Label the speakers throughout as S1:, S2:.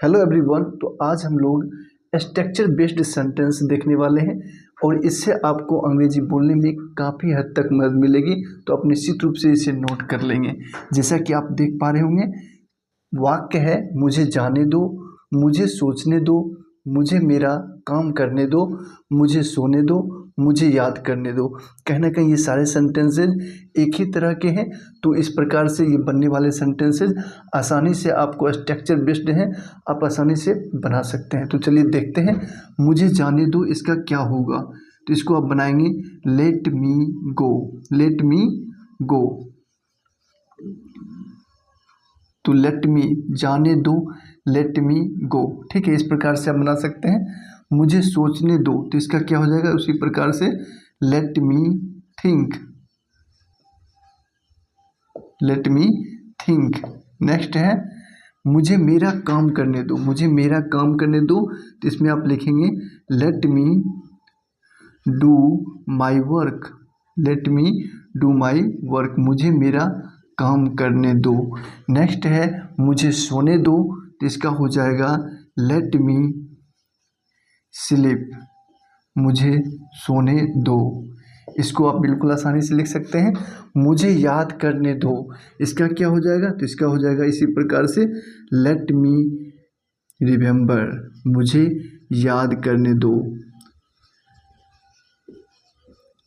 S1: Hello everyone. तो आज हम लोग स्ट्रक्चर बेस्ड सेंटेंस देखने वाले हैं और इससे आपको अंग्रेजी बोलने में काफ़ी हद तक मदद मिलेगी। तो आप निश्चित रूप से इसे नोट कर लेंगे। जैसा कि आप देख पा रहे होंगे, वाक्य है मुझे जाने दो, मुझे सोचने दो, मुझे मेरा काम करने दो, मुझे सोने दो, मुझे याद करने दो। कहीं ना कहीं ये सारे सेंटेंसेज एक ही तरह के हैं। तो इस प्रकार से ये बनने वाले सेंटेंसेज आसानी से आपको स्ट्रक्चर बेस्ड हैं, आप आसानी से बना सकते हैं। तो चलिए देखते हैं। मुझे जाने दो, इसका क्या होगा? तो इसको आप बनाएंगे लेट मी गो। लेट मी गो, तो लेट मी जाने दो, लेट मी गो। ठीक है, इस प्रकार से आप बना सकते हैं। मुझे सोचने दो, तो इसका क्या हो जाएगा? उसी प्रकार से let me think. Let me think. Next है मुझे मेरा काम करने दो। मुझे मेरा काम करने दो, तो इसमें आप लिखेंगे let me do my work. Let me do my work, मुझे मेरा काम करने दो। नेक्स्ट है मुझे सोने दो, तो इसका हो जाएगा लेट मी स्लीप। मुझे सोने दो, इसको आप बिल्कुल आसानी से लिख सकते हैं। मुझे याद करने दो, इसका क्या हो जाएगा? तो इसका हो जाएगा इसी प्रकार से लेट मी रिमेंबर। मुझे याद करने दो,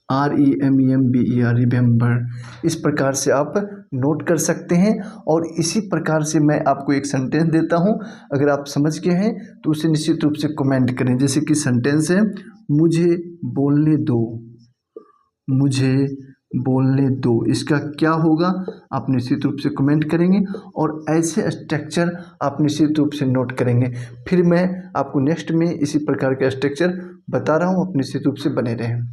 S1: REMEMBER, रिमेंबर। इस प्रकार से आप नोट कर सकते हैं। और इसी प्रकार से मैं आपको एक सेंटेंस देता हूं, अगर आप समझ गए हैं तो उसे निश्चित रूप से कमेंट करें। जैसे कि सेंटेंस है मुझे बोलने दो। मुझे बोलने दो, इसका क्या होगा? आप निश्चित रूप से कमेंट करेंगे और ऐसे स्ट्रक्चर आप निश्चित रूप से नोट करेंगे। फिर मैं आपको नेक्स्ट में इसी प्रकार का स्ट्रक्चर बता रहा हूँ, आप निश्चित रूप से बने रहें।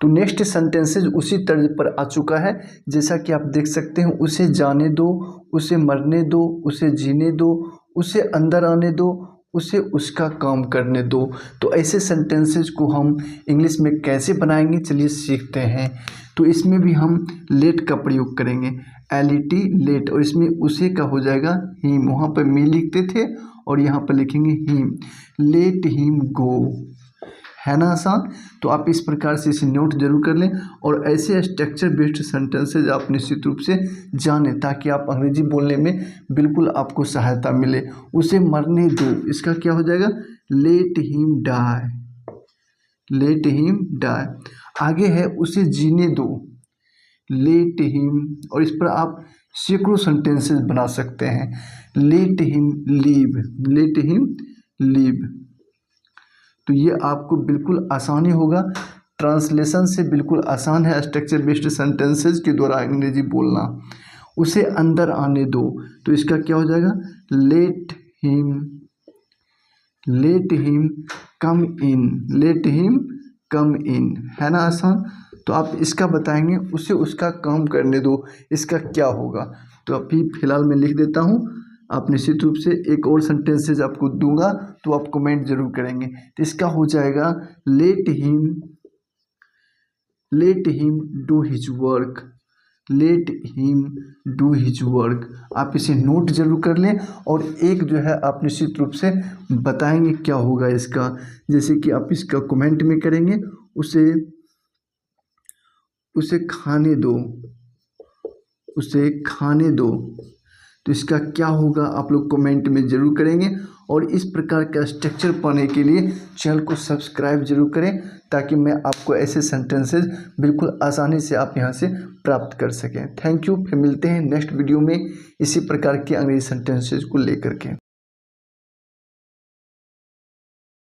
S1: तो नेक्स्ट सेंटेंसेज उसी तर्ज पर आ चुका है। जैसा कि आप देख सकते हैं, उसे जाने दो, उसे मरने दो, उसे जीने दो, उसे अंदर आने दो, उसे उसका काम करने दो। तो ऐसे सेंटेंसेज को हम इंग्लिश में कैसे बनाएंगे, चलिए सीखते हैं। तो इसमें भी हम लेट का प्रयोग करेंगे, LET लेट। और इसमें उसे का हो जाएगा हिम। वहाँ पर मी लिखते थे और यहाँ पर लिखेंगे हिम। लेट हिम गो, है ना आसान? तो आप इस प्रकार से इसे नोट जरूर कर लें और ऐसे स्ट्रक्चर बेस्ड सेंटेंसेज आप निश्चित रूप से जानें, ताकि आप अंग्रेजी बोलने में बिल्कुल आपको सहायता मिले। उसे मरने दो, इसका क्या हो जाएगा? Let him die. Let him die. आगे है उसे जीने दो, लेट हिम। और इस पर आप सैकड़ों सेंटेंसेज बना सकते हैं। Let him leave. Let him leave. तो ये आपको बिल्कुल आसानी होगा, ट्रांसलेशन से बिल्कुल आसान है स्ट्रक्चर बेस्ड सेंटेंसेज के द्वारा अंग्रेजी बोलना। उसे अंदर आने दो, तो इसका क्या हो जाएगा? लेट हिम कम इन। लेट हिम कम इन, है ना आसान? तो आप इसका बताएंगे उसे उसका काम करने दो, इसका क्या होगा? तो अभी फिलहाल मैं लिख देता हूँ, आप निश्चित रूप से एक और सेंटेंसेज आपको दूंगा तो आप कमेंट जरूर करेंगे। तो इसका हो जाएगा let him do his work. Let him do his work. आप इसे नोट जरूर कर लें और एक जो है आप निश्चित रूप से बताएंगे क्या होगा इसका। जैसे कि आप इसका कमेंट में करेंगे उसे खाने दो। उसे खाने दो, तो इसका क्या होगा? आप लोग कमेंट में ज़रूर करेंगे। और इस प्रकार का स्ट्रक्चर पाने के लिए चैनल को सब्सक्राइब जरूर करें, ताकि मैं आपको ऐसे सेंटेंसेज बिल्कुल आसानी से आप यहां से प्राप्त कर सकें। Thank you. फिर मिलते हैं नेक्स्ट वीडियो में इसी प्रकार के अंग्रेजी सेंटेंसेज को लेकर के।